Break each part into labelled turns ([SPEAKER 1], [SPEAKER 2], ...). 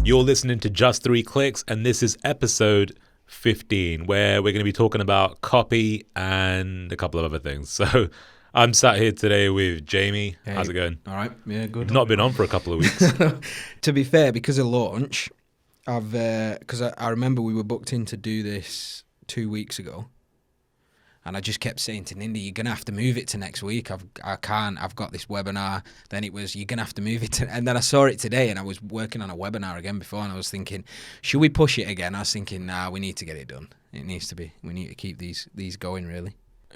[SPEAKER 1] You're listening to Just 3 Clicks, and this is episode 15, where we're going to be talking about copy and a couple of other things. So I'm sat here today with Jamie.
[SPEAKER 2] Hey.
[SPEAKER 1] How's it going?
[SPEAKER 2] All right. Yeah, good.
[SPEAKER 1] You've not been on for a couple of weeks.
[SPEAKER 2] To be fair, because of launch, because I remember we were booked in to do this 2 weeks ago, and I just kept saying to Nindy, "You're gonna have to move it to next week. I can't. I've got this webinar." Then it was, "You're gonna have to move it to," and then I saw it today, and I was working on a webinar again before, and I was thinking, "Should we push it again?" I was thinking, "Nah, we need to get it done. It needs to be. We need to keep these going, really."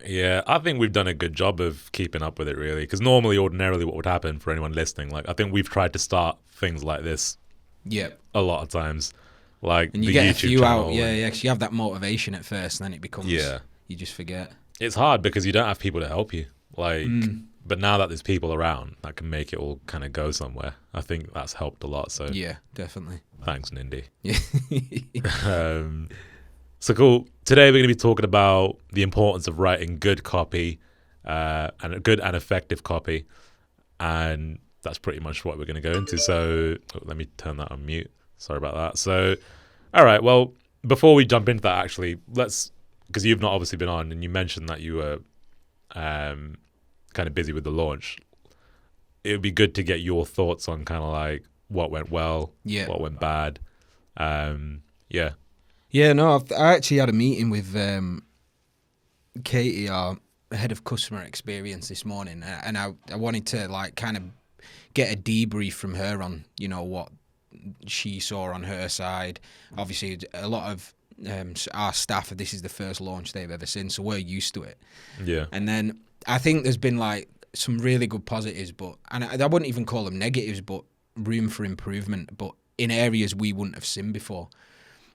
[SPEAKER 1] Yeah, I think we've done a good job of keeping up with it, really, because ordinarily what would happen for anyone listening, like I think we've tried to start things like this
[SPEAKER 2] Yeah.
[SPEAKER 1] a lot of times, like
[SPEAKER 2] And you
[SPEAKER 1] the
[SPEAKER 2] get
[SPEAKER 1] YouTube
[SPEAKER 2] a few
[SPEAKER 1] channel
[SPEAKER 2] out, yeah, 'cause you have that motivation at first, and then it becomes, you just forget.
[SPEAKER 1] It's hard because you don't have people to help you. But now that there's people around that can make it all kind of go somewhere, I think that's helped a lot. So
[SPEAKER 2] Yeah, definitely.
[SPEAKER 1] thanks, Nindy.
[SPEAKER 2] Yeah.
[SPEAKER 1] So cool. Today we're going to be talking about the importance of writing good copy, and a good and effective copy, and that's pretty much what we're going to go into. So let me turn that on mute. Sorry about that. So, all right. Well, before we jump into that, actually, because you've not obviously been on, and you mentioned that you were kind of busy with the launch. It would be good to get your thoughts on kind of like what went well, what went bad. Yeah.
[SPEAKER 2] Yeah, no, I actually had a meeting with Katie, our head of customer experience, this morning, and I wanted to like kind of get a debrief from her on, what she saw on her side. Obviously, a lot of our staff, this is the first launch they've ever seen, so we're used to it.
[SPEAKER 1] Yeah.
[SPEAKER 2] And then I think there's been like some really good positives, and I wouldn't even call them negatives, but room for improvement, but in areas we wouldn't have seen before.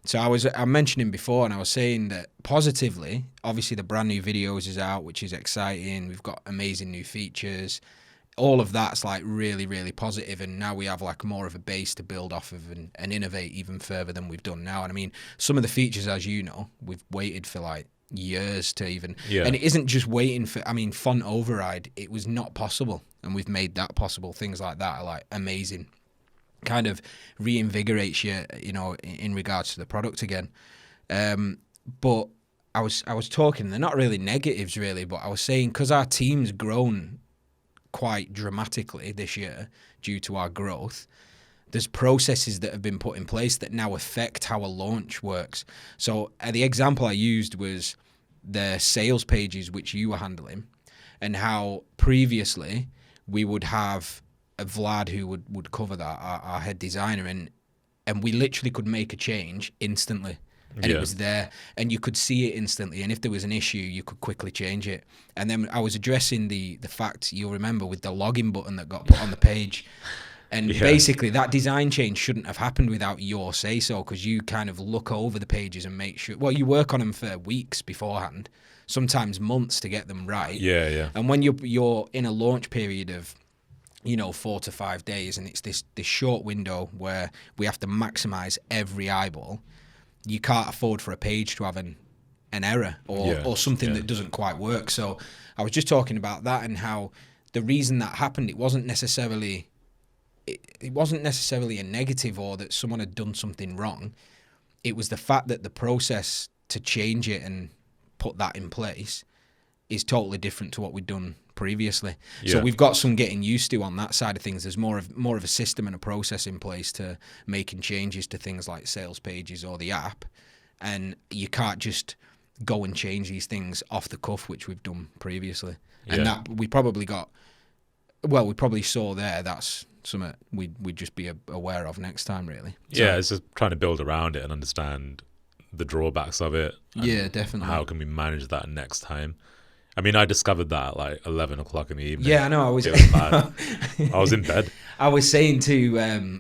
[SPEAKER 2] So I'm mentioning before, and I was saying that positively, obviously the brand new videos is out, which is exciting. We've got amazing new features. All of that's like really, really positive, and now we have like more of a base to build off of and innovate even further than we've done now. And I mean, some of the features, as you know, we've waited for like years to even, and it isn't just waiting for, font override, it was not possible, and we've made that possible. Things like that are like amazing. Kind of reinvigorates you, in regards to the product again. But I was talking, they're not really negatives really, but I was saying, because our team's grown quite dramatically this year due to our growth, there's processes that have been put in place that now affect how a launch works. So the example I used was the sales pages which you were handling, and how previously we would have Vlad who would cover that, our head designer, and we literally could make a change instantly, and it was there, and you could see it instantly, and if there was an issue you could quickly change it. And then I was addressing the fact, you'll remember, with the login button that got put on the page, and basically that design change shouldn't have happened without your say so, because you kind of look over the pages and make sure, well, you work on them for weeks beforehand, sometimes months to get them right. And when you're in a launch period of 4 to 5 days, and it's this short window where we have to maximize every eyeball, you can't afford for a page to have an error or something that doesn't quite work. So I was just talking about that, and how the reason that happened, it wasn't necessarily a negative or that someone had done something wrong. It was the fact that the process to change it and put that in place is totally different to what we'd done previously. So we've got some getting used to on that side of things. There's more of a system and a process in place to making changes to things like sales pages or the app, and you can't just go and change these things off the cuff, which we've done previously. And that we probably saw there, that's something we'd just be aware of next time, really. So,
[SPEAKER 1] it's just trying to build around it and understand the drawbacks of it.
[SPEAKER 2] Definitely.
[SPEAKER 1] How can we manage that next time? I mean, I discovered that at like 11 o'clock in the evening.
[SPEAKER 2] Yeah, I know. I was
[SPEAKER 1] in bed.
[SPEAKER 2] I was saying to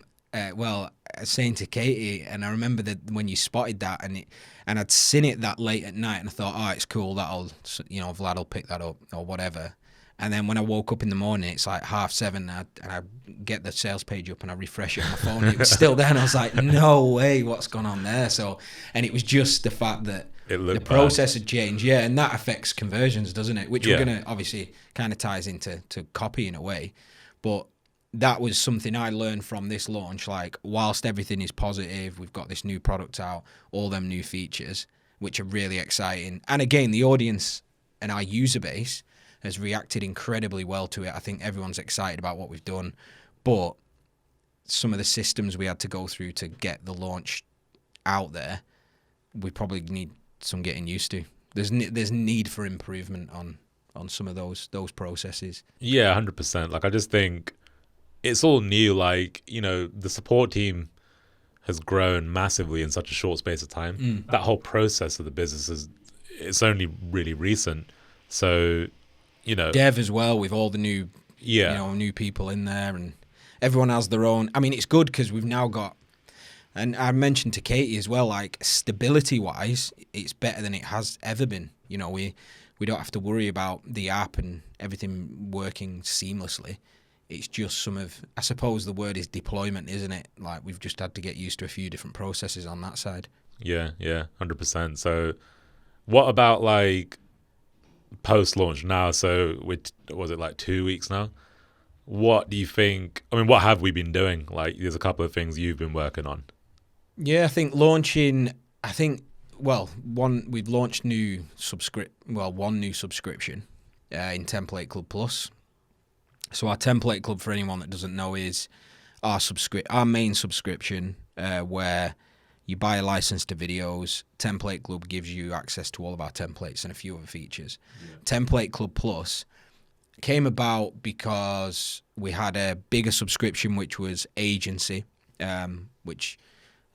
[SPEAKER 2] Katie, and I remember that when you spotted that, and I'd seen it that late at night, and I thought, oh, it's cool, Vlad will pick that up or whatever. And then when I woke up in the morning, it's like 7:30, and I get the sales page up and I refresh it on my phone, and it was still there, and I was like, no way, what's gone on there? So, and it was just the fact that the process had changed, and that affects conversions, doesn't it? Which we're going to, obviously, kind of ties into copy in a way. But that was something I learned from this launch. Like, whilst everything is positive, we've got this new product out, all them new features, which are really exciting. And again, the audience and our user base has reacted incredibly well to it. I think everyone's excited about what we've done. But some of the systems we had to go through to get the launch out there, we probably need some getting used to. There's need for improvement on some of those processes.
[SPEAKER 1] Yeah, 100%. Like, I just think it's all new. Like, the support team has grown massively in such a short space of time. That whole process of the business it's only really recent. So,
[SPEAKER 2] Dev as well, with all the new, new people in there, and everyone has their own. I mean, it's good because we've now got, and I mentioned to Katie as well, like, stability-wise, it's better than it has ever been. We don't have to worry about the app and everything working seamlessly. It's just I suppose the word is deployment, isn't it? Like, we've just had to get used to a few different processes on that side.
[SPEAKER 1] Yeah, 100%. So what about, like, post-launch now? So was it like 2 weeks now? What do you think? I mean, what have we been doing? Like, there's a couple of things you've been working on.
[SPEAKER 2] Yeah, I think we've launched one new subscription in Template Club Plus. So our Template Club, for anyone that doesn't know, is our main subscription where you buy a license to videos. Template Club gives you access to all of our templates and a few other features. Yeah. Template Club Plus came about because we had a bigger subscription, which was agency, which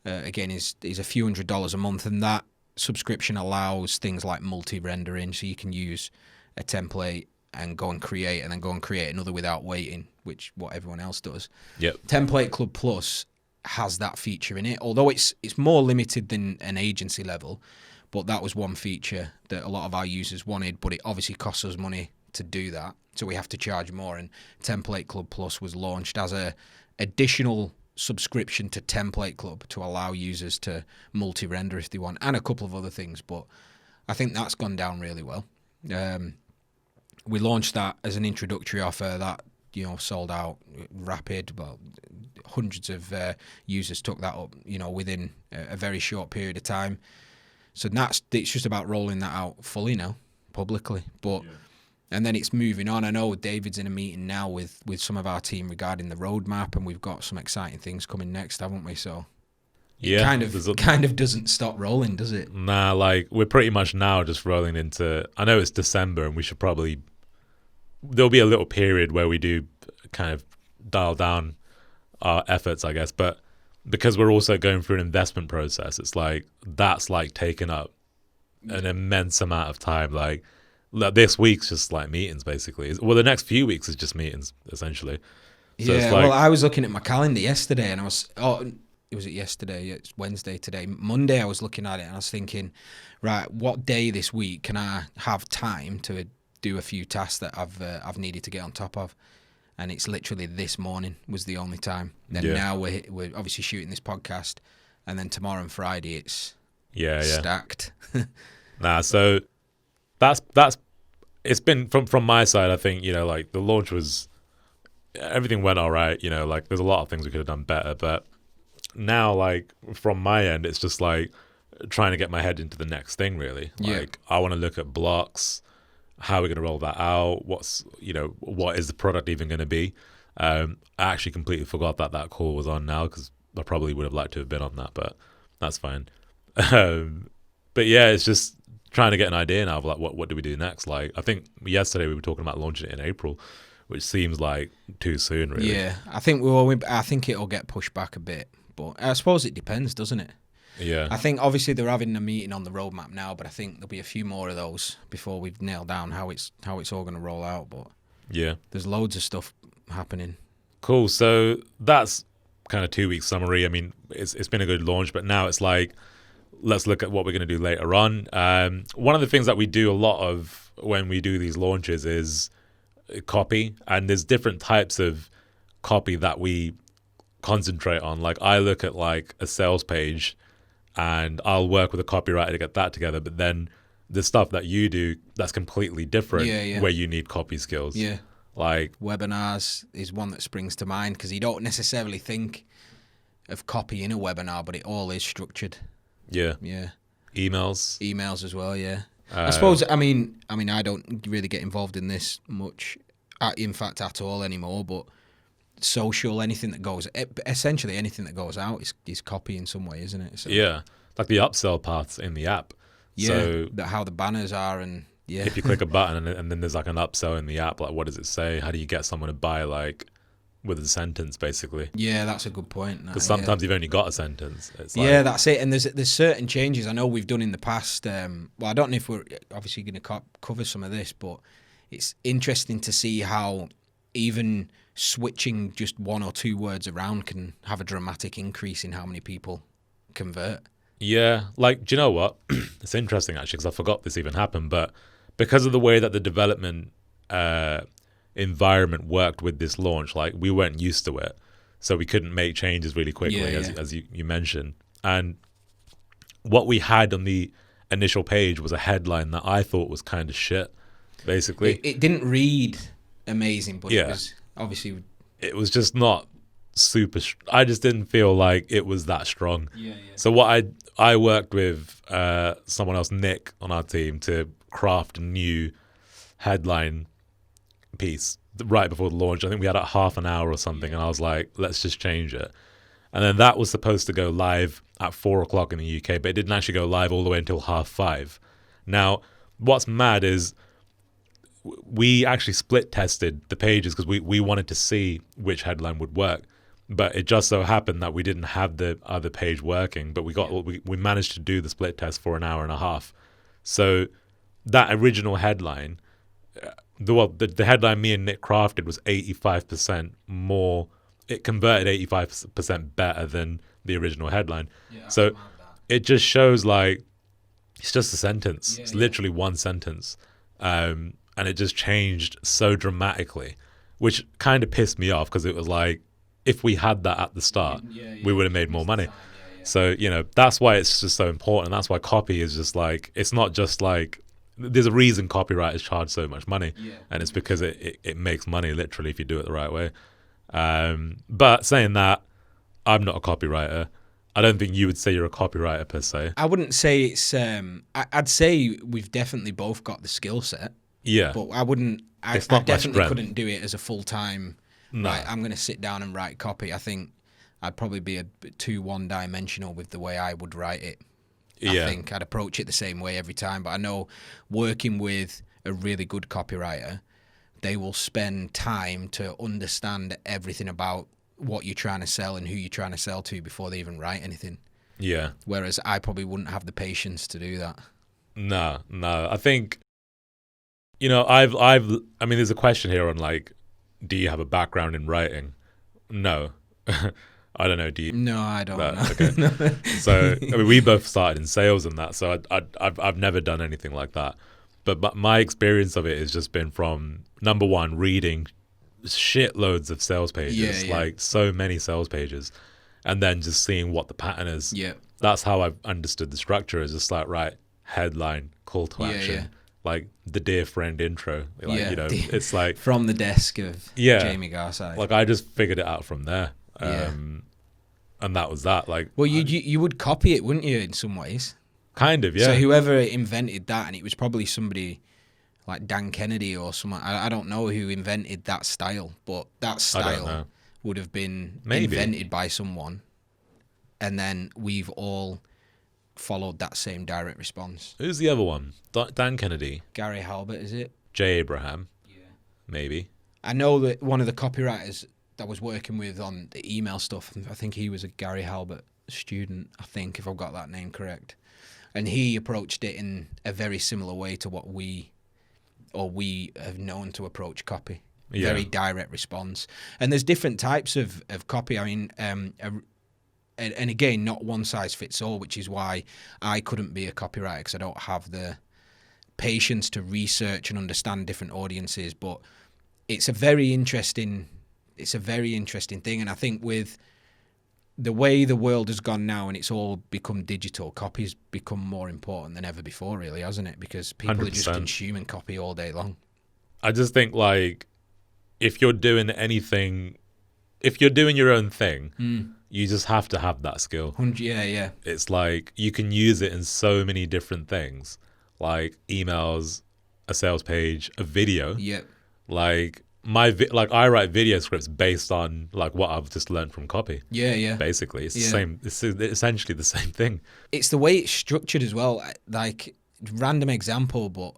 [SPEAKER 2] again is a few $100s a month, and that subscription allows things like multi-rendering, so you can use a template and go and create another without waiting, which what everyone else does.
[SPEAKER 1] Yep.
[SPEAKER 2] Template Club Plus has that feature in it, although it's more limited than an agency level, but that was one feature that a lot of our users wanted, but it obviously costs us money to do that, so we have to charge more, and Template Club Plus was launched as a additional subscription to Template Club to allow users to multi-render if they want, and a couple of other things, but I think that's gone down really well. We launched that as an introductory offer that sold out rapid. Well, hundreds of users took that up within a very short period of time. So it's just about rolling that out fully now, publicly. But and then it's moving on. I know David's in a meeting now with some of our team regarding the roadmap, and we've got some exciting things coming next, haven't we? So it kind of doesn't stop rolling, does it?
[SPEAKER 1] Nah, like, we're pretty much now just rolling into, I know it's December and there'll be a little period where we do kind of dial down our efforts, I guess, but because we're also going through an investment process, it's like that's like taking up an immense amount of time. Like, this week's just like meetings, basically. Well, the next few weeks is just meetings, essentially. So
[SPEAKER 2] yeah, well, I was looking at my calendar yesterday, and was it yesterday? It's Wednesday today. Monday, I was looking at it, and I was thinking, right, what day this week can I have time to do a few tasks that I've needed to get on top of? And it's literally this morning was the only time. Then now we're obviously shooting this podcast, and then tomorrow and Friday it's stacked.
[SPEAKER 1] Nah, so that's it's been from my side. I think like the launch was, everything went all right. Like, there's a lot of things we could have done better, but now, like, from my end, it's just like trying to get my head into the next thing, really. Like, I want to look at blocks. How are we going to roll that out? What is the product even going to be? I actually completely forgot that call was on now, because I probably would have liked to have been on that, but that's fine. But yeah, it's just trying to get an idea now of like what do we do next. Like, I think yesterday we were talking about launching it in April, which seems like too soon, really.
[SPEAKER 2] Yeah, I think it'll get pushed back a bit, but I suppose it depends, doesn't it?
[SPEAKER 1] Yeah.
[SPEAKER 2] I think obviously they're having a meeting on the roadmap now, but I think there'll be a few more of those before we've nailed down how it's all going to roll out. But
[SPEAKER 1] yeah,
[SPEAKER 2] there's loads of stuff happening.
[SPEAKER 1] Cool. So that's kind of 2 week summary. I mean, it's been a good launch, but now it's like, let's look at what we're going to do later on. One of the things that we do a lot of when we do these launches is copy, and there's different types of copy that we concentrate on. Like, I look at like a sales page, and I'll work with a copywriter to get that together. But then the stuff that you do, that's completely different, where you need copy skills.
[SPEAKER 2] Yeah.
[SPEAKER 1] Like,
[SPEAKER 2] Webinars is one that springs to mind because you don't necessarily think of copy in a webinar, but it all is structured.
[SPEAKER 1] yeah,
[SPEAKER 2] Yeah.
[SPEAKER 1] emails
[SPEAKER 2] As well, yeah. I suppose. I mean, I don't really get involved in this much, in fact, at all anymore. But social, anything that goes, essentially anything that goes out is copy in some way, isn't it? So,
[SPEAKER 1] Yeah, like the upsell paths in the app.
[SPEAKER 2] yeah.
[SPEAKER 1] So
[SPEAKER 2] How the banners are, and yeah.
[SPEAKER 1] if you click a button and then there's like an upsell in the app, like what does it say? How do you get someone to buy like with a sentence, basically?
[SPEAKER 2] Yeah, that's a good point.
[SPEAKER 1] Because sometimes you've only got a sentence. It's like,
[SPEAKER 2] Yeah, that's it. And there's certain changes I know we've done in the past. Well, I don't know if we're obviously going to cover some of this, but it's interesting to see how even switching just one or two words around can have a dramatic increase in how many people convert.
[SPEAKER 1] yeah, like, do you know what? It's interesting actually because I forgot this even happened, but because of the way that the development environment worked with this launch, like we weren't used to it, so we couldn't make changes really quickly, as you mentioned. And what we had on the initial page was a headline that I thought was kind of shit, basically.
[SPEAKER 2] It didn't read amazing, but
[SPEAKER 1] Yeah.
[SPEAKER 2] it was obviously.
[SPEAKER 1] It was just not super. I just didn't feel like it was that strong.
[SPEAKER 2] Yeah.
[SPEAKER 1] So what I worked with someone else, Nick, on our team to craft a new headline piece right before the launch. I think we had half an hour or something, and I was like, let's just change it. And then that was supposed to go live at 4:00 in the UK, but it didn't actually go live all the way until 5:30. Now, what's mad is we actually split tested the pages because we wanted to see which headline would work. But it just so happened that we didn't have the other page working, but we managed to do the split test for an hour and a half. So that original headline, the headline me and Nick crafted was 85% more. It converted 85% better than the original headline.
[SPEAKER 2] Yeah,
[SPEAKER 1] so it just shows like it's just a sentence. It's literally one sentence. And it just changed so dramatically, which kind of pissed me off because it was like, if we had that at the start, we would have made more money. So, that's why it's just so important. That's why copy is just like, it's not just like, there's a reason copywriters charge so much money. And it's because it makes money literally if you do it the right way. But saying that, I'm not a copywriter. I don't think you would say you're a copywriter per se.
[SPEAKER 2] I wouldn't say it's. I'd say we've definitely both got the skill set.
[SPEAKER 1] Yeah.
[SPEAKER 2] But I wouldn't. I definitely couldn't do it as a full time.
[SPEAKER 1] No.
[SPEAKER 2] Right, I'm going to sit down and write copy. I think I'd probably be a bit too one-dimensional with the way I would write it. I think I'd approach it the same way every time. But I know working with a really good copywriter, they will spend time to understand everything about what you're trying to sell and who you're trying to sell to before they even write anything.
[SPEAKER 1] Yeah.
[SPEAKER 2] Whereas I probably wouldn't have the patience to do that.
[SPEAKER 1] No. I think, I mean, there's a question here on like, do you have a background in writing? No. I don't know. Do you?
[SPEAKER 2] No, I don't know.
[SPEAKER 1] Okay. So, I mean, we both started in sales and that, so I've never done anything like that. But my experience of it has just been from, number one, reading shitloads of sales pages, like so many sales pages, and then just seeing what the pattern is.
[SPEAKER 2] Yeah.
[SPEAKER 1] That's how I've understood the structure. Is just like, right, headline, call to action, like the dear friend intro. Like, it's like
[SPEAKER 2] from the desk of Jamie Garside.
[SPEAKER 1] Like I just figured it out from there. And that was that. Like,
[SPEAKER 2] well, you would copy it, wouldn't you, in some ways?
[SPEAKER 1] Kind of, yeah.
[SPEAKER 2] So whoever invented that, and it was probably somebody like Dan Kennedy or someone, I don't know who invented that style, but that style would have been invented by someone, and then we've all followed that same direct response.
[SPEAKER 1] Who's the other one? Dan Kennedy.
[SPEAKER 2] Gary Halbert, is it?
[SPEAKER 1] J. Abraham. Yeah. Maybe.
[SPEAKER 2] I know that one of the copywriters that was working with on the email stuff, I think he was a Gary Halbert student, I think, if I've got that name correct. And he approached it in a very similar way to what we have known to approach copy. Yeah. Very direct response. And there's different types of copy. I mean, and again, not one size fits all, which is why I couldn't be a copywriter, because I don't have the patience to research and understand different audiences. But it's a very interesting thing. And I think with the way the world has gone now and it's all become digital, copy's become more important than ever before, really, hasn't it? Because people 100%. Are just consuming copy all day long.
[SPEAKER 1] I just think, like, if you're doing anything, if you're doing your own thing, you just have to have that skill.
[SPEAKER 2] Yeah.
[SPEAKER 1] It's like you can use it in so many different things, like emails, a sales page, a video.
[SPEAKER 2] Yeah.
[SPEAKER 1] Like like I write video scripts based on like what I've just learned from copy.
[SPEAKER 2] Yeah.
[SPEAKER 1] Basically, it's the same. It's essentially the same thing.
[SPEAKER 2] It's the way it's structured as well. Like, random example, but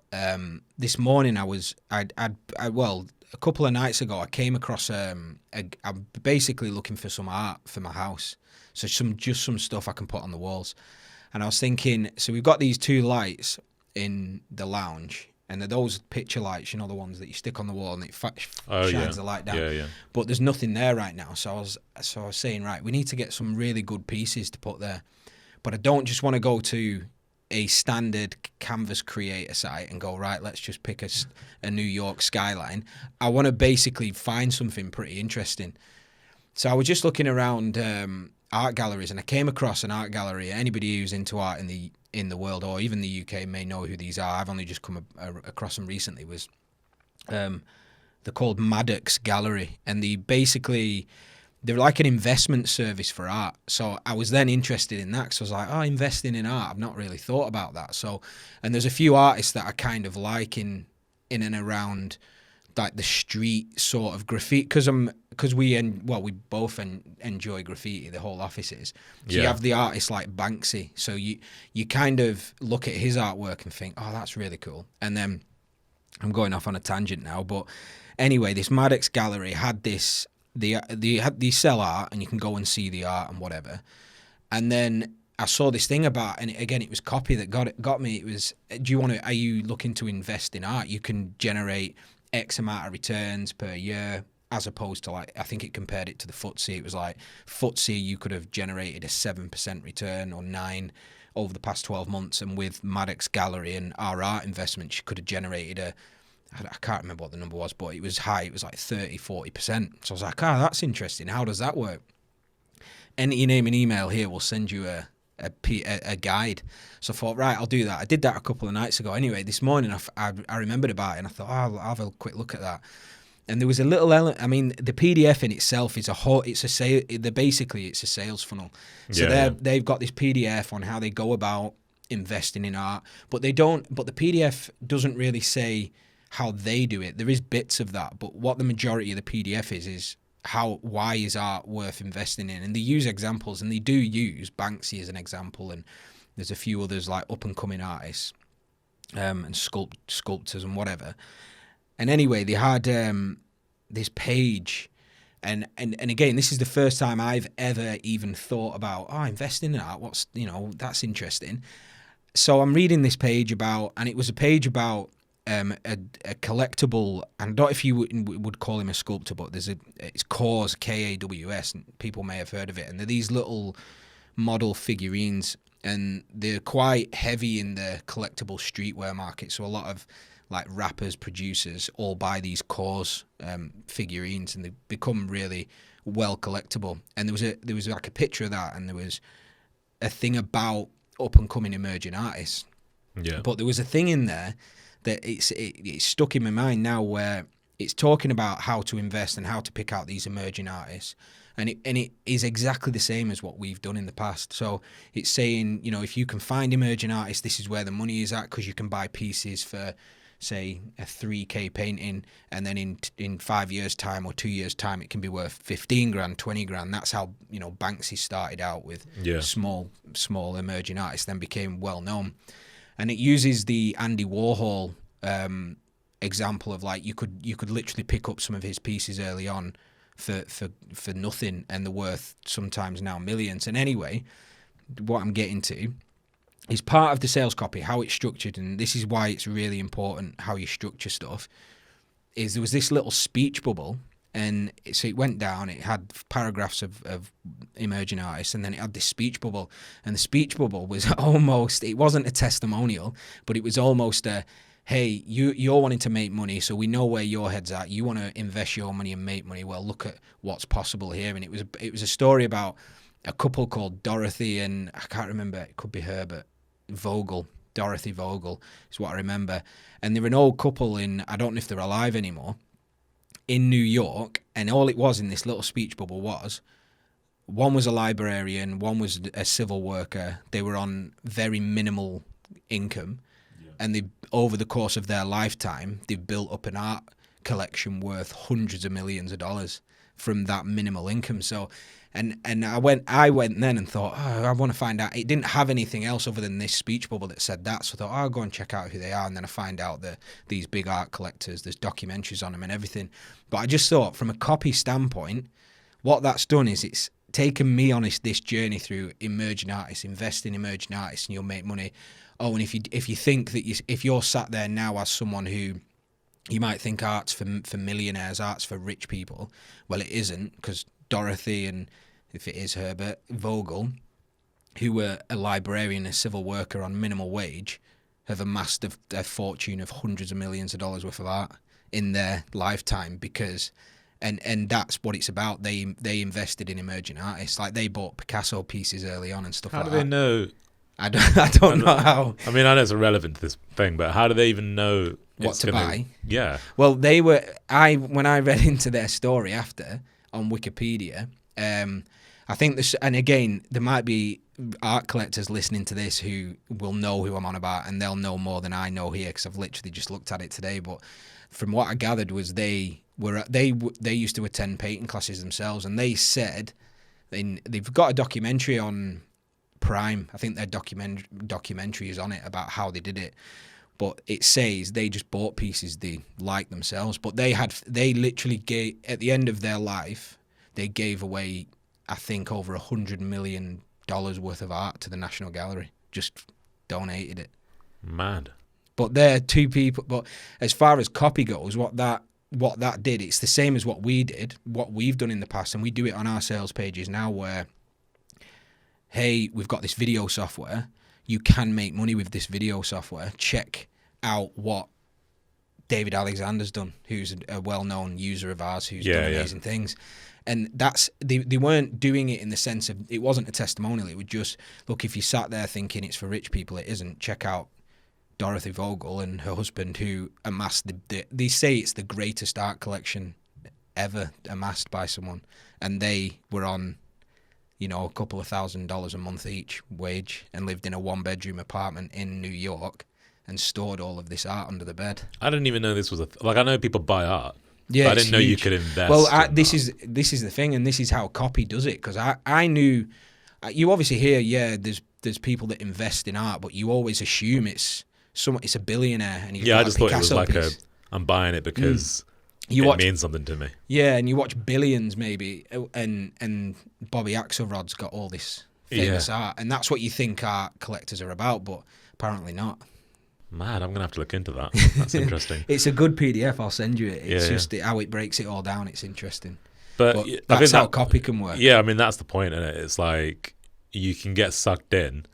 [SPEAKER 2] this morning well, a couple of nights ago, I came across I'm basically looking for some art for my house, so some stuff I can put on the walls, and I was thinking, so we've got these 2 lights in the lounge, and they're those picture lights, you know, the ones that you stick on the wall and it shines the light down.
[SPEAKER 1] Yeah.
[SPEAKER 2] But there's nothing there right now, so I was saying, right, we need to get some really good pieces to put there, but I don't just want to go to a standard canvas creator site and go, right, let's just pick a New York skyline. I want to basically find something pretty interesting. So I was just looking around art galleries, and I came across an art gallery. Anybody who's into art in the world or even the UK may know who these are. I've only just come across them recently. They're called Maddox Gallery, and they're like an investment service for art. So I was then interested in that, because I was like, investing in art, I've not really thought about that. So, and there's a few artists that I kind of like in and around like the street sort of graffiti, because we both enjoy graffiti, the whole office is. So you have the artists like Banksy. So you kind of look at his artwork and think, oh, that's really cool. And then I'm going off on a tangent now, but anyway, this Maddox Gallery had this. They sell art, and you can go and see the art and whatever. And then I saw this thing about, and again, it was copy that got me. It was, are you looking to invest in art? You can generate X amount of returns per year, as opposed to, like, I think it compared it to the FTSE. It was like FTSE, you could have generated a 7% return or 9% over the past 12 months, and with Maddox Gallery and our art investments, you could have generated I can't remember what the number was, but it was high. It was like 30-40%. So I was like, that's interesting. How does that work? Enter your name and email here. We'll send you a guide. So I thought, right, I'll do that. I did that a couple of nights ago. Anyway, this morning I remembered about it, and I thought, I'll have a quick look at that. And there was a little element. I mean, the PDF in itself is basically it's a sales funnel. So they've got this PDF on how they go about investing in art, but the PDF doesn't really say how they do it. There is bits of that, but what the majority of the PDF is why is art worth investing in? And they use examples, and they do use Banksy as an example, and there's a few others like up and coming artists and sculptors and whatever. And anyway, they had this page, and again, this is the first time I've ever even thought about investing in art. That's interesting. So I'm reading this page about, and it was a page about a collectible, and I don't know if you would call him a sculptor, but it's Kaws, Kaws, and people may have heard of it, and they're these little model figurines, and they're quite heavy in the collectible streetwear market, so a lot of like rappers, producers all buy these Kaws figurines, and they become really well collectible. And there was like a picture of that, and there was a thing about up and coming emerging artists.
[SPEAKER 1] Yeah.
[SPEAKER 2] But there was a thing in there that it's stuck in my mind now, where it's talking about how to invest and how to pick out these emerging artists, and it is exactly the same as what we've done in the past. So it's saying, if you can find emerging artists, this is where the money is at, because you can buy pieces for, say, a 3K painting, and then in 5 years' time or 2 years' time, it can be worth 15 grand, 20 grand. That's how Banksy started out, with small emerging artists, then became well known. And it uses the Andy Warhol example of, like, you could literally pick up some of his pieces early on for nothing, and they're worth sometimes now millions. And anyway, what I'm getting to is part of the sales copy, how it's structured, and this is why it's really important how you structure stuff, is there was this little speech bubble, and so it went down, it had paragraphs of emerging artists, and then it had this speech bubble, and the speech bubble was almost, it wasn't a testimonial, but it was almost a, hey, you're wanting to make money, so we know where your head's at, you want to invest your money and make money, well, look at what's possible here. And it was a story about a couple called Dorothy, and I can't remember, it could be her, but Dorothy Vogel is what I remember, and they're an old couple I don't know if they're alive anymore, in New York, and all it was in this little speech bubble was one was a librarian, one was a civil worker. They were on very minimal income, and they, over the course of their lifetime, they've built up an art collection worth hundreds of millions of dollars from that minimal income. So, and I went then and thought, oh, I want to find out. It didn't have anything else other than this speech bubble that said that. So I thought, oh, I'll go and check out who they are. And then I find out that these big art collectors, there's documentaries on them and everything. But I just thought, from a copy standpoint, what that's done is it's taken me on this journey through emerging artists, invest in emerging artists, and you'll make money. Oh, and if you think that if you're sat there now as someone who you might think art's for millionaires, art's for rich people, well, it isn't, because Dorothy and, if it is Herbert Vogel, who were a librarian, a civil worker on minimal wage, have amassed a fortune of hundreds of millions of dollars worth of art in their lifetime because, and that's what it's about. They invested in emerging artists, like they bought Picasso pieces early on and stuff like that.
[SPEAKER 1] How do they know?
[SPEAKER 2] I don't know how.
[SPEAKER 1] I mean, I know it's irrelevant to this thing, but how do they even know
[SPEAKER 2] what to buy?
[SPEAKER 1] Yeah.
[SPEAKER 2] Well, when I read into their story after on Wikipedia, I think this, and again, there might be art collectors listening to this who will know who I'm on about, and they'll know more than I know here because I've literally just looked at it today. But from what I gathered was they used to attend painting classes themselves, and they said they've got a documentary on Prime. I think their documentary is on it about how they did it. But it says they just bought pieces they liked themselves. But they literally gave, at the end of their life, they gave away, I think, over $100 million worth of art to the National Gallery. Just donated it.
[SPEAKER 1] Mad.
[SPEAKER 2] But they're two people. But as far as copy goes, what that did, it's the same as what we did, what we've done in the past, and we do it on our sales pages now where, hey, we've got this video software. You can make money with this video software. Check out what David Alexander's done, who's a well-known user of ours, who's done amazing things. And that's they weren't doing it in the sense of, it wasn't a testimonial. It was just, look, if you sat there thinking it's for rich people, it isn't. Check out Dorothy Vogel and her husband, who amassed they say it's the greatest art collection ever amassed by someone. And they were on, a couple of $1,000s a month each wage and lived in a 1-bedroom apartment in New York and stored all of this art under the bed.
[SPEAKER 1] I didn't even know this was I know people buy art.
[SPEAKER 2] Yeah,
[SPEAKER 1] I didn't know you could invest.
[SPEAKER 2] Well, this is the thing, and this is how copy does it. Because I knew, you obviously hear, there's people that invest in art, but you always assume it's a billionaire. And
[SPEAKER 1] I just thought it was like I'm buying it because it means something to me.
[SPEAKER 2] Yeah, and you watch Billions maybe, and Bobby Axelrod's got all this famous art, and that's what you think art collectors are about, but apparently not.
[SPEAKER 1] Mad, I'm going to have to look into that. That's interesting.
[SPEAKER 2] It's a good PDF. I'll send you it. It's just how it breaks it all down. It's interesting.
[SPEAKER 1] But
[SPEAKER 2] that's how copy can work.
[SPEAKER 1] Yeah, I mean, that's the point, isn't it? It's like you can get sucked in,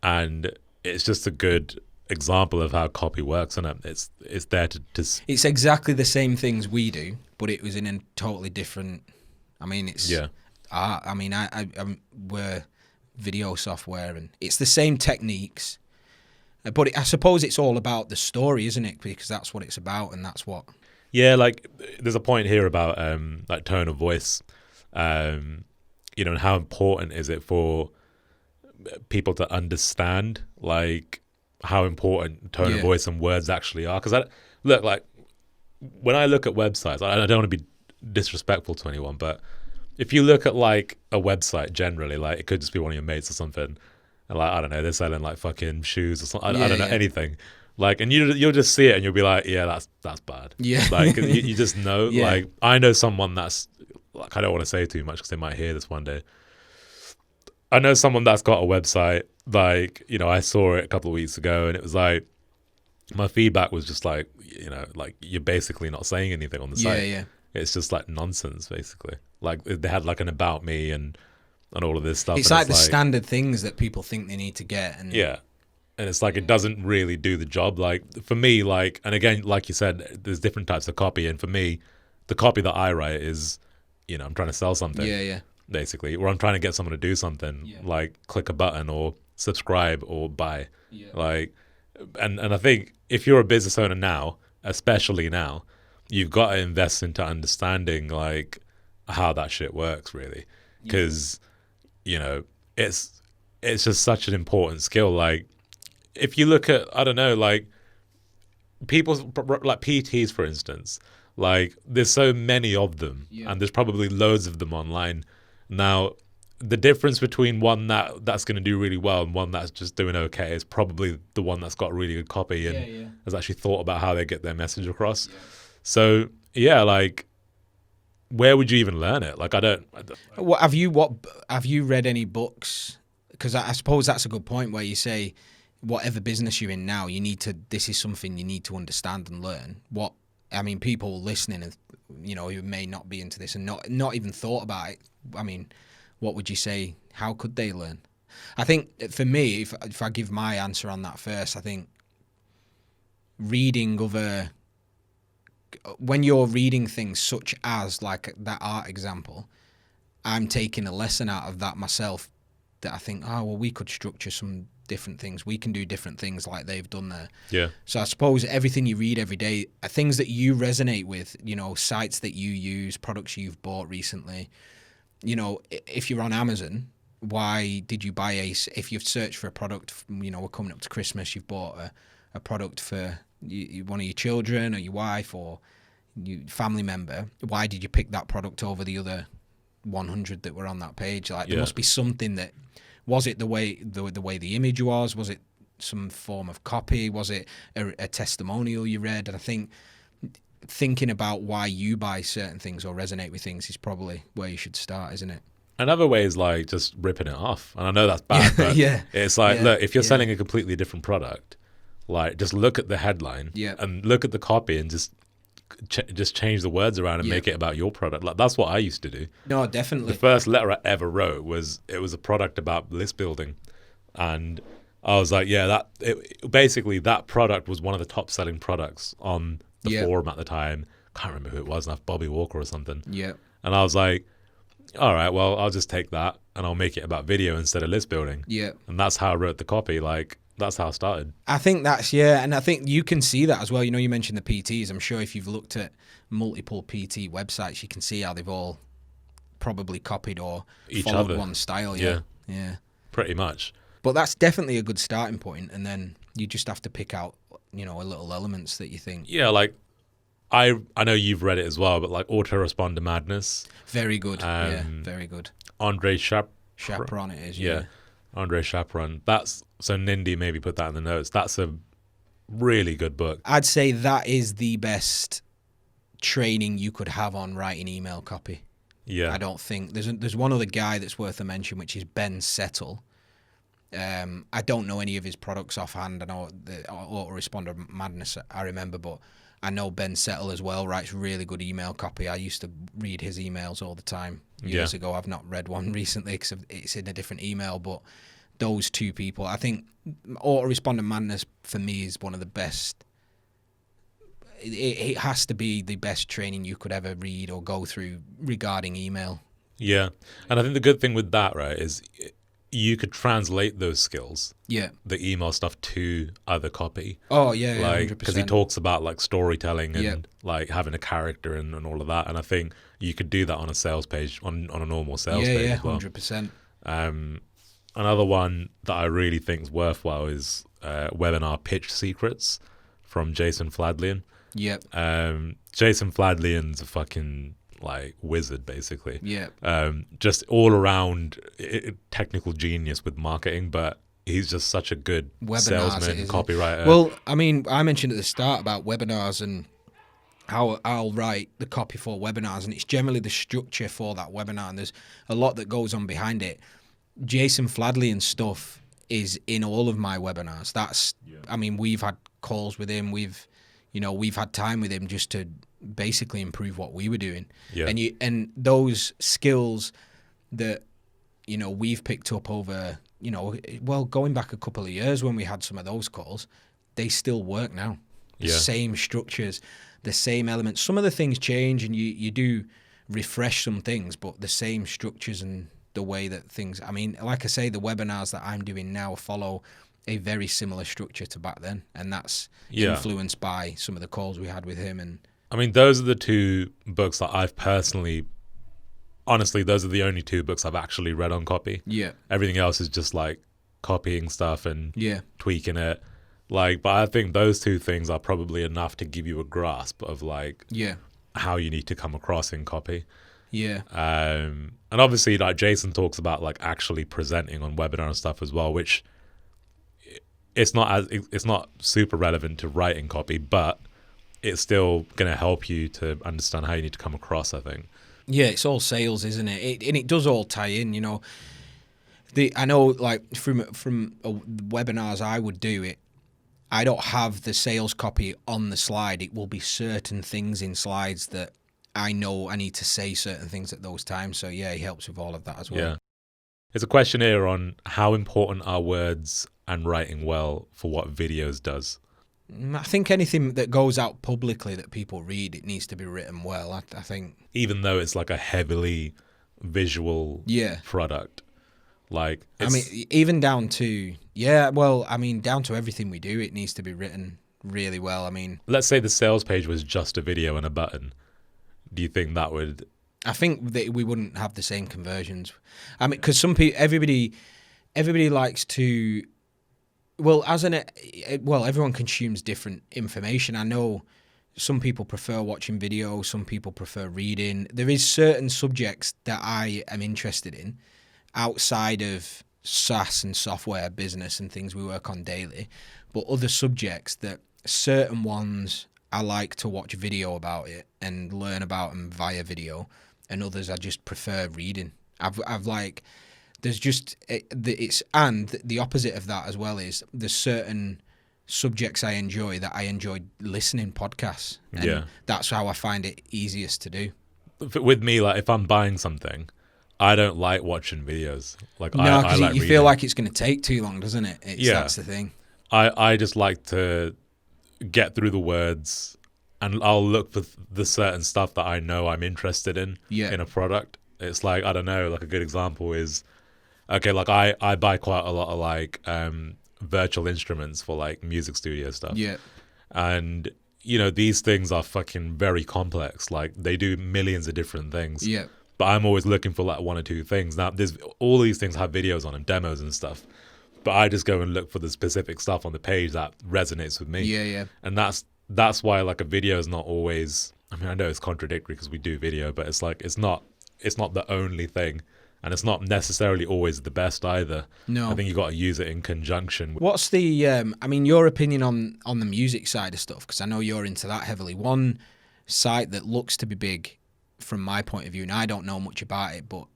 [SPEAKER 1] and it's just a good example of how copy works, isn't it? It's there to
[SPEAKER 2] It's exactly the same things we do, but it was in a totally different... I mean, it's art. I mean, we're video software, and it's the same techniques. But I suppose it's all about the story, isn't it? Because that's what it's about, and that's what...
[SPEAKER 1] Yeah, like, there's a point here about, like, tone of voice, and how important is it for people to understand, like, how important tone of voice and words actually are. Because, when I look at websites, I don't want to be disrespectful to anyone, but if you look at, like, a website generally, like, it could just be one of your mates or something, and, like, I don't know, they're selling, like, fucking shoes or something. I don't know, anything. Like, and you'll just see it and you'll be like, yeah, that's bad. Yeah. Like, you just know. Yeah. Like, I know someone that's, like, I don't want to say too much because they might hear this one day. I know someone that's got a website, like, I saw it a couple of weeks ago and it was like, my feedback was just like, like, you're basically not saying anything on the site. Yeah. It's just like nonsense, basically. Like, they had like an about me and all of this stuff.
[SPEAKER 2] It's like the standard things that people think they need to get. And
[SPEAKER 1] And it's like, it doesn't really do the job. Like, for me, like, and again, like you said, there's different types of copy. And for me, the copy that I write is, I'm trying to sell something. Yeah. Basically, or I'm trying to get someone to do something, like click a button or subscribe or buy. Yeah. Like, and I think if you're a business owner now, especially now, you've got to invest into understanding like how that shit works, really, because you know it's just such an important skill. Like if you look at, I don't know, like people like PTs, for instance, like there's so many of them, and there's probably loads of them online now. The difference between one that's going to do really well and one that's just doing okay is probably the one that's got really good copy and has actually thought about how they get their message across. So yeah, like where would you even learn it? Like I don't.
[SPEAKER 2] What have you read any books? Because I suppose that's a good point where you say whatever business you're in now, this is something you need to understand and learn. People listening and who may not be into this and not even thought about it. I mean, what would you say? How could they learn? I think for me, if I give my answer on that first, I think when you're reading things such as like that art example, I'm taking a lesson out of that myself, that I think, oh, well, we could structure some different things. We can do different things like they've done there.
[SPEAKER 1] Yeah.
[SPEAKER 2] So I suppose everything you read every day are things that you resonate with, sites that you use, products you've bought recently. If you're on Amazon, why did you buy if you've searched for a product, we're coming up to Christmas, you've bought a product for one of your children or your wife or your family member, why did you pick that product over the other 100 that were on that page? Like there must be something that, was it the way the image was it some form of copy, was it a testimonial you read? And I think thinking about why you buy certain things or resonate with things is probably where you should start, isn't it?
[SPEAKER 1] Another way is like just ripping it off. And I know that's bad, but it's like, look, if you're selling a completely different product, like just look at the headline and look at the copy and just change the words around and make it about your product. Like that's what I used to do.
[SPEAKER 2] No, definitely.
[SPEAKER 1] The first letter I ever wrote was a product about list building. And I was like, basically that product was one of the top selling products on the forum at the time. Can't remember who it was now, Bobby Walker or something.
[SPEAKER 2] Yeah.
[SPEAKER 1] And I was like, all right, well, I'll just take that and I'll make it about video instead of list building.
[SPEAKER 2] Yeah.
[SPEAKER 1] And that's how I wrote the copy. Like, that's how I started.
[SPEAKER 2] I think and I think you can see that as well. You mentioned the PTs. I'm sure if you've looked at multiple PT websites, you can see how they've all probably copied or followed one style. Yeah.
[SPEAKER 1] Pretty much.
[SPEAKER 2] But that's definitely a good starting point, and then you just have to pick out, a little elements that you think.
[SPEAKER 1] Yeah, like I know you've read it as well, but like Autoresponder Madness.
[SPEAKER 2] Very good. Very good.
[SPEAKER 1] Andre
[SPEAKER 2] Chaperon it is. Yeah.
[SPEAKER 1] Andre Chaperon. So Nindy maybe put that in the notes. That's a really good book.
[SPEAKER 2] I'd say that is the best training you could have on writing email copy.
[SPEAKER 1] Yeah.
[SPEAKER 2] I don't think there's one other guy that's worth a mention, which is Ben Settle. I don't know any of his products offhand. I know the Autoresponder Madness I remember, but I know Ben Settle as well writes really good email copy. I used to read his emails all the time years ago. I've not read one recently because it's in a different email, but those two people, I think Autoresponder Madness for me is one of the best. It has to be the best training you could ever read or go through regarding email.
[SPEAKER 1] Yeah. And I think the good thing with that, right, is you could translate those skills, the email stuff, to other copy.
[SPEAKER 2] Oh yeah,
[SPEAKER 1] like
[SPEAKER 2] 100%.
[SPEAKER 1] Because he talks about like storytelling and like having a character and all of that, and I think you could do that on a sales page, on a normal sales page as well.
[SPEAKER 2] 100%.
[SPEAKER 1] Another one that I really think is worthwhile is Webinar Pitch Secrets from Jason Fladlien.
[SPEAKER 2] Yep.
[SPEAKER 1] Jason Fladlien's a fucking like wizard, basically.
[SPEAKER 2] Yeah.
[SPEAKER 1] Just all around technical genius with marketing, but he's just such a good salesman, copywriter.
[SPEAKER 2] Well, I mean, I mentioned at the start about webinars and how I'll write the copy for webinars, and it's generally the structure for that webinar, and there's a lot that goes on behind it. Jason Fladlien's stuff is in all of my webinars. I mean, we've had calls with him. We've had time with him just to basically improve what we were doing.
[SPEAKER 1] Yeah.
[SPEAKER 2] And those skills that, we've picked up over, going back a couple of years when we had some of those calls, they still work now. The same structures, the same elements. Some of the things change and you do refresh some things, but the same structures and the way that things, I mean, like I say, the webinars that I'm doing now follow a very similar structure to back then, and that's influenced by some of the calls we had with him and
[SPEAKER 1] I mean, those are the two books that I've personally, honestly, those are the only two books I've actually read on copy.
[SPEAKER 2] Yeah.
[SPEAKER 1] Everything else is just like copying stuff and
[SPEAKER 2] Yeah.
[SPEAKER 1] tweaking it. Like, but I think those two things are probably enough to give you a grasp of like
[SPEAKER 2] Yeah.
[SPEAKER 1] how you need to come across in copy.
[SPEAKER 2] Yeah.
[SPEAKER 1] And obviously, like Jason talks about like actually presenting on webinar and stuff as well, which it's not super relevant to writing copy, but it's still going to help you to understand how you need to come across, I think.
[SPEAKER 2] Yeah, it's all sales, isn't it? And it does all tie in, you know. I know, like from webinars I would do it, I don't have the sales copy on the slide. It will be certain things in slides that I know I need to say certain things at those times. So yeah, he helps with all of that as well.
[SPEAKER 1] Yeah. There's a question here on how important are words and writing well for what videos does.
[SPEAKER 2] I think anything that goes out publicly that people read, it needs to be written well. I think,
[SPEAKER 1] even though it's like a heavily visual product. Like,
[SPEAKER 2] I mean, even down to down to everything we do, it needs to be written really well. I mean,
[SPEAKER 1] let's say the sales page was just a video and a button. Do you think that would?
[SPEAKER 2] I think that we wouldn't have the same conversions. I mean, because everybody likes to. Well, everyone consumes different information. I know some people prefer watching video, some people prefer reading. There is certain subjects that I am interested in outside of SaaS and software business and things we work on daily, but other subjects that certain ones I like to watch video about it and learn about them via video, and others I just prefer reading. I've like. There's just and the opposite of that as well is there's certain subjects I enjoy that I enjoy listening podcasts. And that's how I find it easiest to do.
[SPEAKER 1] With me, like if I'm buying something, I don't like watching videos. Like
[SPEAKER 2] no, because
[SPEAKER 1] like
[SPEAKER 2] you feel like it's going to take too long, doesn't it? That's the thing.
[SPEAKER 1] I just like to get through the words, and I'll look for the certain stuff that I know I'm interested in a product. It's like, I don't know, like a good example is, okay, like I buy quite a lot of like virtual instruments for like music studio stuff.
[SPEAKER 2] Yeah.
[SPEAKER 1] And, you know, these things are fucking very complex. Like they do millions of different things.
[SPEAKER 2] Yeah.
[SPEAKER 1] But I'm always looking for like one or two things. Now, there's all these things have videos on and demos and stuff. But I just go and look for the specific stuff on the page that resonates with me.
[SPEAKER 2] Yeah, yeah.
[SPEAKER 1] And that's why like a video is not always, I mean, I know it's contradictory because we do video, but it's like it's not the only thing. And it's not necessarily always the best either.
[SPEAKER 2] No.
[SPEAKER 1] I think you got to use it in conjunction.
[SPEAKER 2] What's the, your opinion on the music side of stuff? Because I know you're into that heavily. One site that looks to be big from my point of view, and I don't know much about it, but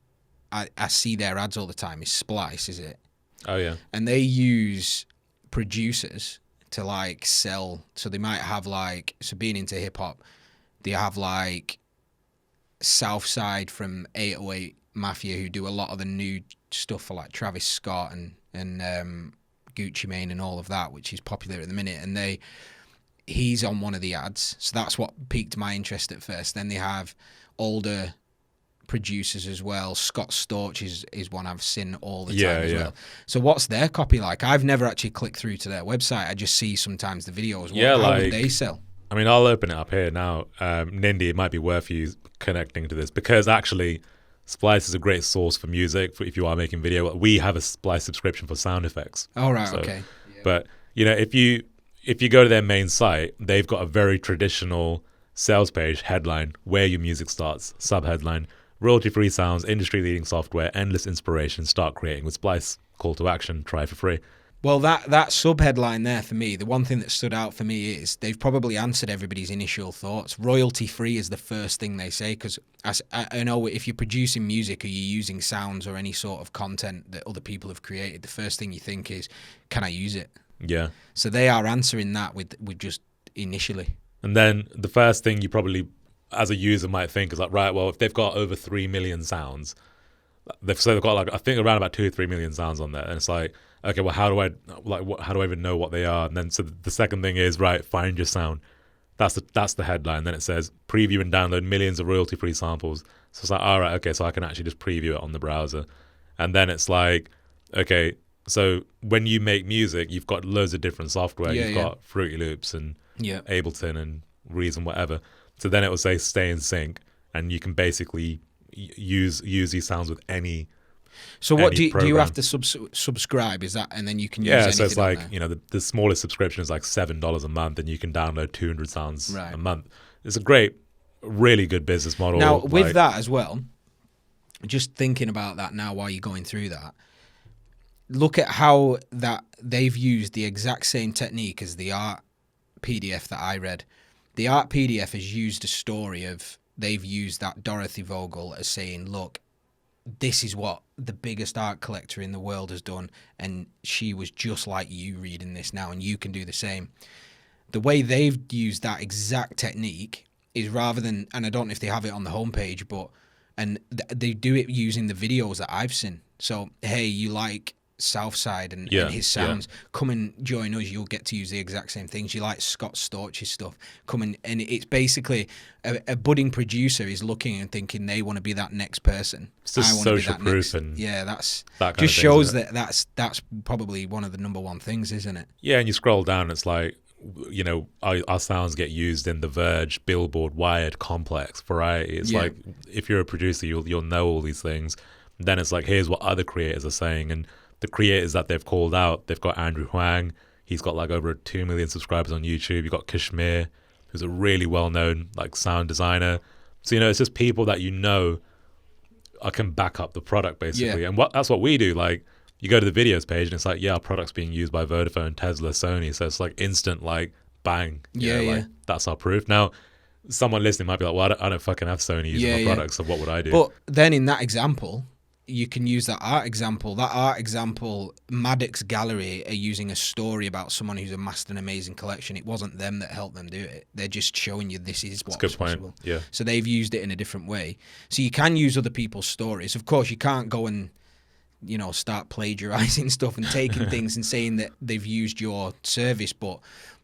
[SPEAKER 2] I see their ads all the time, is Splice, is it?
[SPEAKER 1] Oh, yeah.
[SPEAKER 2] And they use producers to, like, sell. So they might have, like, so being into hip-hop, they have, like, Southside from 808 Mafia, who do a lot of the new stuff for like Travis Scott and Gucci Mane and all of that, which is popular at the minute. And he's on one of the ads, so that's what piqued my interest at first. Then they have older producers as well. Scott Storch is one I've seen all the time as well. So what's their copy like? I've never actually clicked through to their website. I just see sometimes the videos. How would they sell?
[SPEAKER 1] I mean, I'll open it up here now. Nindy, it might be worth you connecting to this because actually Splice is a great source for music if you are making video. We have a Splice subscription for sound effects.
[SPEAKER 2] All right, okay.
[SPEAKER 1] Yeah. But you know, if you go to their main site, they've got a very traditional sales page headline: where your music starts. Subheadline: royalty-free sounds, industry-leading software, endless inspiration. Start creating with Splice. Call to action: try for free.
[SPEAKER 2] Well, that subheadline there for me, the one thing that stood out for me is they've probably answered everybody's initial thoughts. Royalty-free is the first thing they say, because I know if you're producing music or you're using sounds or any sort of content that other people have created, the first thing you think is, can I use it?
[SPEAKER 1] Yeah.
[SPEAKER 2] So they are answering that with just initially.
[SPEAKER 1] And then the first thing you probably, as a user, might think is like, right, well, if they've got over 3 million sounds, they've got like, I think around about 2 or 3 million sounds on there, and it's like, okay, well, how do I even know what they are? And then so the second thing is, right, find your sound. That's the headline. Then it says preview and download millions of royalty-free samples. So it's like, all right, okay, so I can actually just preview it on the browser. And then it's like, okay, so when you make music, you've got loads of different software. You've got Fruity Loops and Ableton and reason, whatever. So then it will say stay in sync, and you can basically use these sounds with any.
[SPEAKER 2] So what do you
[SPEAKER 1] program.
[SPEAKER 2] have to subscribe? Is that, and then you can use
[SPEAKER 1] Yeah,
[SPEAKER 2] anything
[SPEAKER 1] so it's like,
[SPEAKER 2] on there?
[SPEAKER 1] you know, the smallest subscription is like $7 a month, and you can download 200 sounds
[SPEAKER 2] Right.
[SPEAKER 1] a month. It's a great, really good business model.
[SPEAKER 2] Now, with
[SPEAKER 1] like-
[SPEAKER 2] that as well, just thinking about that now while you're going through that, look at how that they've used the exact same technique as the art PDF that I read. The art PDF has used a story of, they've used that Dorothy Vogel as saying, look, this is what the biggest art collector in the world has done, and she was just like you reading this now, and you can do the same. The way they've used that exact technique is, rather than, and I don't know if they have it on the homepage, but, and they do it using the videos that I've seen. So, hey, you like Southside and his sounds, come and join us, you'll get to use the exact same things. You like Scott Storch's stuff, come and it's basically a budding producer is looking and thinking they want to be that next person.
[SPEAKER 1] It's just
[SPEAKER 2] I wanna be
[SPEAKER 1] social
[SPEAKER 2] that
[SPEAKER 1] proof
[SPEAKER 2] next,
[SPEAKER 1] and
[SPEAKER 2] that's
[SPEAKER 1] that kind
[SPEAKER 2] just
[SPEAKER 1] of thing,
[SPEAKER 2] shows
[SPEAKER 1] isn't it?
[SPEAKER 2] that that's probably one of the number one things, isn't it?
[SPEAKER 1] Yeah, and you scroll down, it's like, you know, our sounds get used in The Verge, Billboard, Wired, Complex, Variety. It's like, if you're a producer, you'll know all these things. Then it's like, here's what other creators are saying, and the creators that they've called out, they've got Andrew Huang. He's got like over 2 million subscribers on YouTube. You've got Kashmir, who's a really well-known like sound designer. So, you know, it's just people that you know can back up the product, basically.
[SPEAKER 2] Yeah.
[SPEAKER 1] And that's what we do. Like, you go to the videos page and it's like, yeah, our product's being used by Vodafone, Tesla, Sony. So it's like instant, like, bang. You know, like, that's our proof. Now, someone listening might be like, well, I don't fucking have Sony using my products, so what would I do?
[SPEAKER 2] But then in that example, you can use that art example. That art example, Maddox Gallery are using a story about someone who's amassed an amazing collection. It wasn't them that helped them do it. They're just showing you this is what's
[SPEAKER 1] That's a good
[SPEAKER 2] possible.
[SPEAKER 1] point. Yeah.
[SPEAKER 2] So they've used it in a different way. So you can use other people's stories. Of course, you can't go and, you know, start plagiarizing stuff and taking things and saying that they've used your service. But,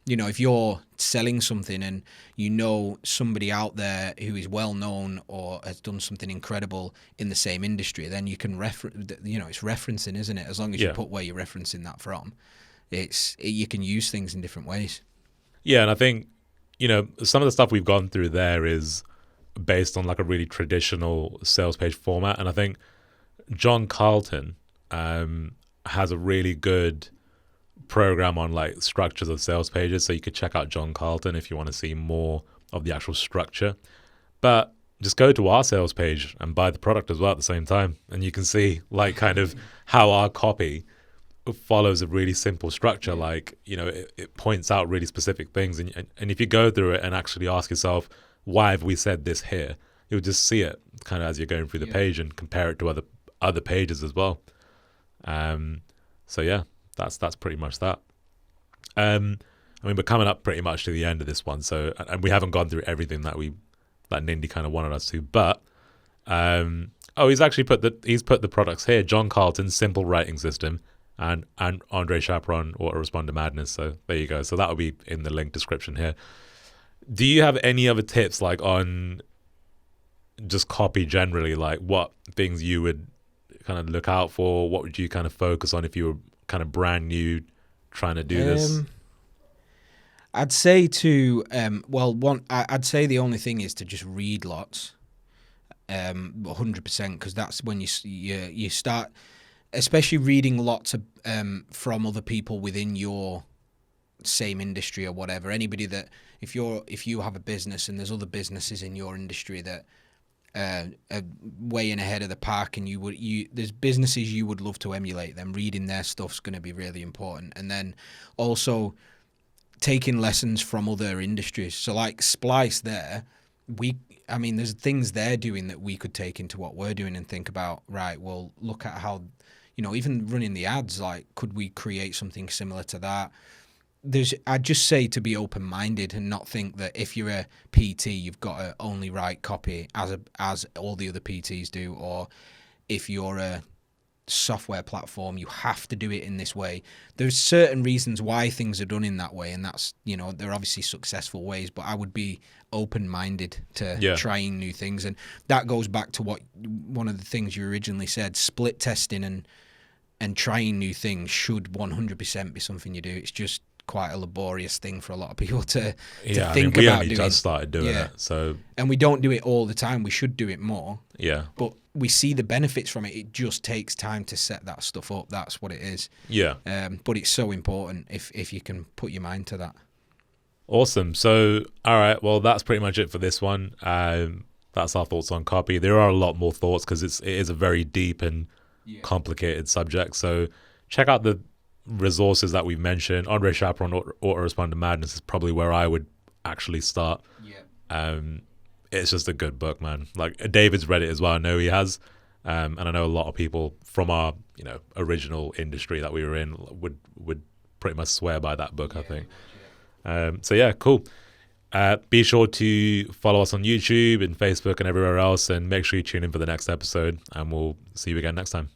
[SPEAKER 2] you know, if you're selling something and you know somebody out there who is well known or has done something incredible in the same industry, then you can reference, you know, it's referencing, isn't it? As long as you put where you're referencing that from, you can use things in different ways.
[SPEAKER 1] Yeah, and I think, you know, some of the stuff we've gone through there is based on like a really traditional sales page format. And I think John Carlton has a really good program on like structures of sales pages, so you could check out John Carlton if you want to see more of the actual structure. But just go to our sales page and buy the product as well at the same time, and you can see like kind of how our copy follows a really simple structure. Like, you know, it points out really specific things, and if you go through it and actually ask yourself, why have we said this here, you'll just see it kind of as you're going through the page and compare it to other pages as well. So yeah, that's pretty much that. I mean, we're coming up pretty much to the end of this one, so, and we haven't gone through everything that Nindy kind of wanted us to, but he's actually put the products here: John Carlton's Simple Writing System and Andre Chaperon Autorespond to Madness. So there you go. So that'll be in the link description here. Do you have any other tips, like on just copy generally, like what things you would kind of look out for? What would you kind of focus on if you were kind of brand new trying to do this?
[SPEAKER 2] I'd say to I'd say the only thing is to just read lots, 100%, because that's when you start, especially reading lots of from other people within your same industry or whatever. Anybody that if you have a business and there's other businesses in your industry that are way in ahead of the pack, and there's businesses you would love to emulate, then reading their stuff's going to be really important. And then also taking lessons from other industries. So like Splice there, there's things they're doing that we could take into what we're doing and think about, right, well, look at how, you know, even running the ads, like, could we create something similar to that? I'd just say to be open-minded and not think that if you're a PT, you've got to only write copy as all the other PTs do, or if you're a software platform, you have to do it in this way. There's certain reasons why things are done in that way, and that's, you know, they're obviously successful ways, but I would be open-minded to trying new things. And that goes back to what one of the things you originally said: split testing and trying new things should 100% be something you do. It's just quite a laborious thing for a lot of people to
[SPEAKER 1] Yeah,
[SPEAKER 2] think
[SPEAKER 1] we
[SPEAKER 2] about
[SPEAKER 1] only
[SPEAKER 2] doing.
[SPEAKER 1] just started doing
[SPEAKER 2] Yeah.
[SPEAKER 1] it, so
[SPEAKER 2] And we don't do it all the time. We should do it more.
[SPEAKER 1] yeah,
[SPEAKER 2] But we see the benefits from it. It just takes time to set that stuff up. That's what it is.
[SPEAKER 1] yeah.
[SPEAKER 2] But it's so important if you can put your mind to that.
[SPEAKER 1] Awesome. So, all right. Well, that's pretty much it for this one. That's our thoughts on copy. There are a lot more thoughts because it is a very deep and complicated subject. So, check out the resources that we've mentioned. Andre Chaperon, Autoresponder Madness is probably where I would actually start. It's just a good book, man. Like David's read it as well. I know he has, and I know a lot of people from our original industry that we were in would pretty much swear by that book. I think. So yeah, cool. Be sure to follow us on YouTube and Facebook and everywhere else, and make sure you tune in for the next episode, and we'll see you again next time.